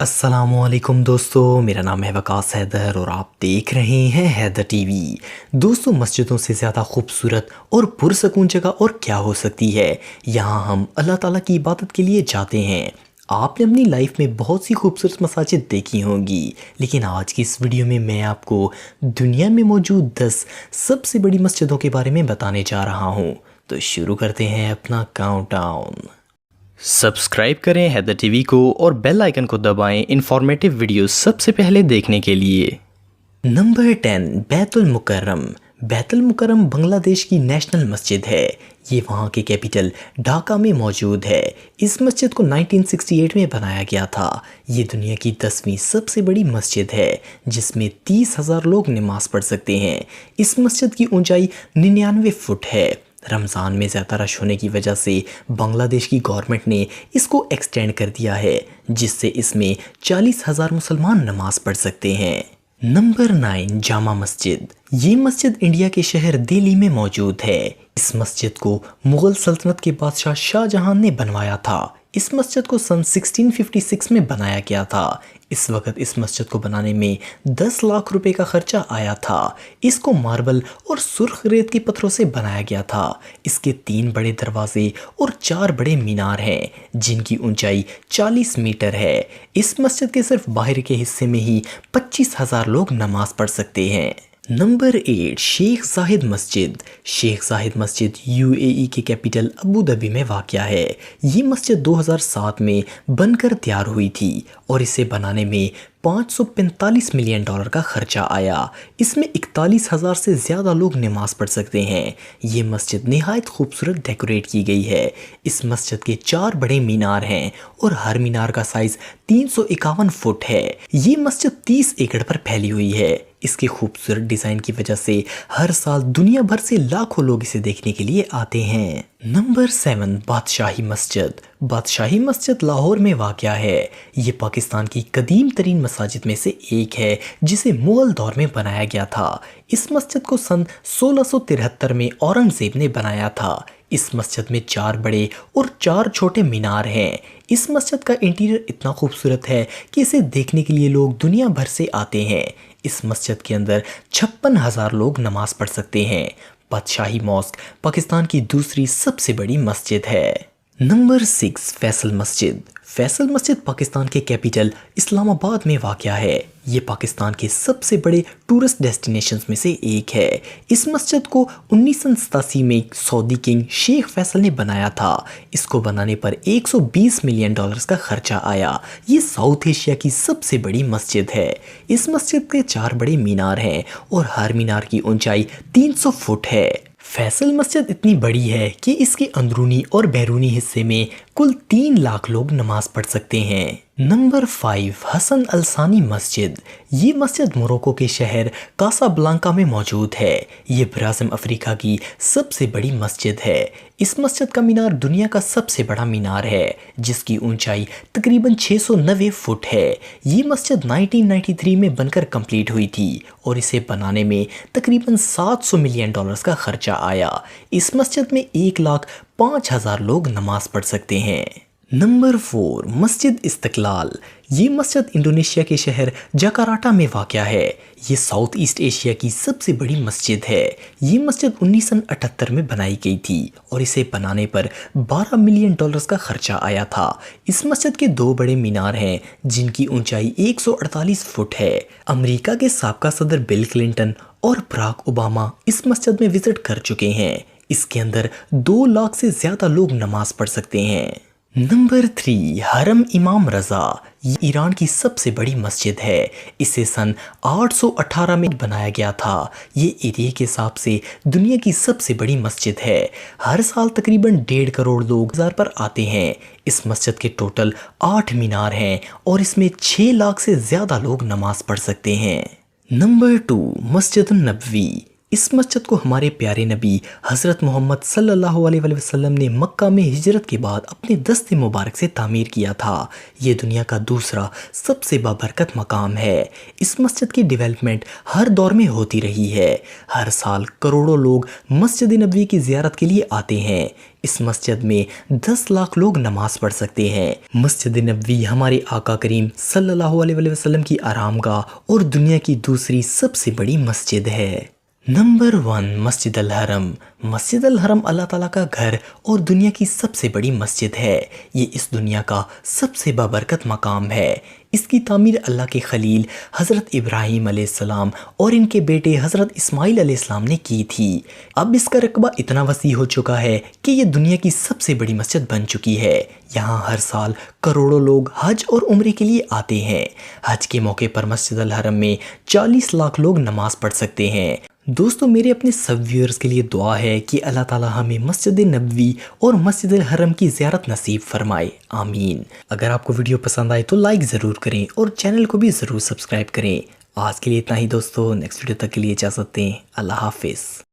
अस्सलामुअलैकुम दोस्तों, मेरा नाम है वकास हैदर और आप देख रहे हैं हैदर टीवी। दोस्तों, मस्जिदों से ज़्यादा खूबसूरत और पुरसकून जगह और क्या हो सकती है। यहाँ हम अल्लाह ताला की इबादत के लिए जाते हैं। आपने अपनी लाइफ में बहुत सी खूबसूरत मसाजिद देखी होंगी, लेकिन आज की इस वीडियो में मैं आपको दुनिया में मौजूद 10 सबसे बड़ी मस्जिदों के बारे में बताने जा रहा हूँ। तो शुरू करते हैं अपना काउंटडाउन। सब्सक्राइब करें हैदर टीवी को और बेल आइकन को दबाएं इंफॉर्मेटिव वीडियोस सबसे पहले देखने के लिए। नंबर 10, बैतुल मुकर्रम। बैतुल मुकर्रम बांग्लादेश की नेशनल मस्जिद है। ये वहाँ के कैपिटल ढाका में मौजूद है। इस मस्जिद को 1968 में बनाया गया था। ये दुनिया की 10वीं सबसे बड़ी मस्जिद है, जिसमें 30,000 लोग नमाज पढ़ सकते हैं। इस मस्जिद की ऊंचाई 99 फुट है। रमज़ान में ज़्यादा रश होने की वजह से बांग्लादेश की गवर्नमेंट ने इसको एक्सटेंड कर दिया है, जिससे इसमें 40,000 मुसलमान नमाज पढ़ सकते हैं। नंबर 9, जामा मस्जिद। ये मस्जिद इंडिया के शहर दिल्ली में मौजूद है। इस मस्जिद को मुग़ल सल्तनत के बादशाह शाहजहां ने बनवाया था। इस मस्जिद को सन 1656 में बनाया गया था। इस वक्त इस मस्जिद को बनाने में 10 लाख रुपए का खर्चा आया था। इसको मार्बल और सुर्ख रेत के पत्थरों से बनाया गया था। इसके 3 बड़े दरवाजे और 4 बड़े मीनार हैं, जिनकी ऊंचाई 40 मीटर है। इस मस्जिद के सिर्फ बाहर के हिस्से में ही 25,000 लोग नमाज पढ़ सकते हैं। नंबर 8, शेख जाहिद मस्जिद। शेख जाहिद मस्जिद यूएई के कैपिटल अबू धाबी में वाक़या है। ये मस्जिद 2007 में बनकर तैयार हुई थी और इसे बनाने में $545 मिलियन का खर्चा आया। इसमें 41,000 से ज़्यादा लोग नमाज पढ़ सकते हैं। ये मस्जिद निहायत खूबसूरत डेकोरेट की गई है। इस मस्जिद के 4 बड़े मीनार हैं और हर मीनार का साइज़ 351 फुट है। ये मस्जिद 30 एकड़ पर फैली हुई है। इसके खूबसूरत डिज़ाइन की वजह से हर साल दुनिया भर से लाखों लोग इसे देखने के लिए आते हैं। नंबर 7, बादशाही मस्जिद। बादशाही मस्जिद लाहौर में वाक़या है। ये पाकिस्तान की कदीम तरीन मसाजिद में से एक है, जिसे मुग़ल दौर में बनाया गया था। इस मस्जिद को सन 1673 में औरंगज़ेब ने बनाया था। इस मस्जिद में 4 बड़े और 4 छोटे मीनार हैं। इस मस्जिद का इंटीरियर इतना खूबसूरत है कि इसे देखने के लिए लोग दुनिया भर से आते हैं। इस मस्जिद के अंदर 56,000 लोग नमाज पढ़ सकते हैं। बादशाही मॉस्क पाकिस्तान की दूसरी सबसे बड़ी मस्जिद है। नंबर 6, फैसल मस्जिद। फैसल मस्जिद पाकिस्तान के कैपिटल इस्लामाबाद में वाक़या है। ये पाकिस्तान के सबसे बड़े टूरिस्ट डेस्टिनेशंस में से एक है। इस मस्जिद को 1987 में सऊदी किंग शेख फैसल ने बनाया था। इसको बनाने पर $120 मिलियन का खर्चा आया। ये साउथ एशिया की सबसे बड़ी मस्जिद है। इस मस्जिद के 4 बड़े मीनार हैं और हर मीनार की ऊंचाई 300 फुट है। फैसल मस्जिद इतनी बड़ी है कि इसके अंदरूनी और बैरूनी हिस्से में कुल 3 लाख लोग नमाज पढ़ सकते हैं। नंबर 5, हसन अल सानी मस्जिद। ये मस्जिद मोरक्को के शहर कासाब्लांका में मौजूद है। ये ब्राज़ील अफ्रीका की सबसे बड़ी मस्जिद है। इस मस्जिद का मीनार दुनिया का सबसे बड़ा मीनार है, जिसकी ऊंचाई तकरीबन 690 फुट है। ये मस्जिद 1993 में बनकर कंप्लीट हुई थी और इसे बनाने में तकरीबन $700 मिलियन का खर्चा आया। इस मस्जिद में 1,05,000 लोग नमाज पढ़ सकते हैं। नंबर 4, मस्जिद इस्तिकलाल। ये मस्जिद इंडोनेशिया के शहर जकार्ता में वाक़या है। ये साउथ ईस्ट एशिया की सबसे बड़ी मस्जिद है। ये मस्जिद 1978 में बनाई गई थी और इसे बनाने पर $12 मिलियन का खर्चा आया था। इस मस्जिद के 2 बड़े मीनार हैं, जिनकी ऊंचाई 148 फुट है। अमेरिका के साबका सदर बिल क्लिंटन और बराक ओबामा इस मस्जिद में विजिट कर चुके हैं। इसके अंदर 2 लाख से ज़्यादा लोग नमाज पढ़ सकते हैं। नंबर 3, हरम इमाम रज़ा। ये ईरान की सबसे बड़ी मस्जिद है। इसे सन 818 में बनाया गया था। ये एरिया के हिसाब से दुनिया की सबसे बड़ी मस्जिद है। हर साल तकरीबन 1.5 करोड़ लोग मज़ार पर आते हैं। इस मस्जिद के टोटल 8 मीनार हैं और इसमें 6 लाख से ज़्यादा लोग नमाज पढ़ सकते हैं। नंबर 2, मस्जिद नबवी। इस मस्जिद को हमारे प्यारे नबी हज़रत मोहम्मद सल्लल्लाहु अलैहि वसल्लम ने मक्का में हिजरत के बाद अपने दस्ते मुबारक से तामीर किया था। ये दुनिया का दूसरा सबसे बाबरकत मकाम है। इस मस्जिद की डेवलपमेंट हर दौर में होती रही है। हर साल करोड़ों लोग मस्जिद नबवी की ज़ियारत के लिए आते हैं। اس مسجد میں 10 لاکھ لوگ نماز پڑھ سکتے ہیں۔ مسجد نبوی ہمارے آقا کریم صلی اللہ علیہ وسلم کی آرام گاہ اور دنیا کی دوسری سب سے بڑی مسجد ہے۔ نمبر 1، مسجد الحرم۔ مسجد الحرم اللہ تعالیٰ کا گھر اور دنیا کی سب سے بڑی مسجد ہے۔ یہ اس دنیا کا سب سے بابرکت مقام ہے۔ اس کی تعمیر اللہ کے خلیل حضرت ابراہیم علیہ السلام اور ان کے بیٹے حضرت اسماعیل علیہ السلام نے کی تھی۔ اب اس کا رقبہ اتنا وسیع ہو چکا ہے کہ یہ دنیا کی سب سے بڑی مسجد بن چکی ہے۔ یہاں ہر سال کروڑوں لوگ حج اور عمرے کے لیے آتے ہیں۔ حج کے موقع پر مسجد الحرم میں 40 لاکھ لوگ نماز پڑھ سکتے ہیں۔ دوستو، میرے اپنے سب ویورز کے لیے دعا ہے کہ اللہ تعالی ہمیں مسجد نبوی اور مسجد الحرم کی زیارت نصیب فرمائے، آمین۔ اگر آپ کو ویڈیو پسند آئے تو لائک ضرور کریں اور چینل کو بھی ضرور سبسکرائب کریں۔ آج کے لیے اتنا ہی دوستو، نیکسٹ ویڈیو تک کے لیے اجازت دیں، اللہ حافظ۔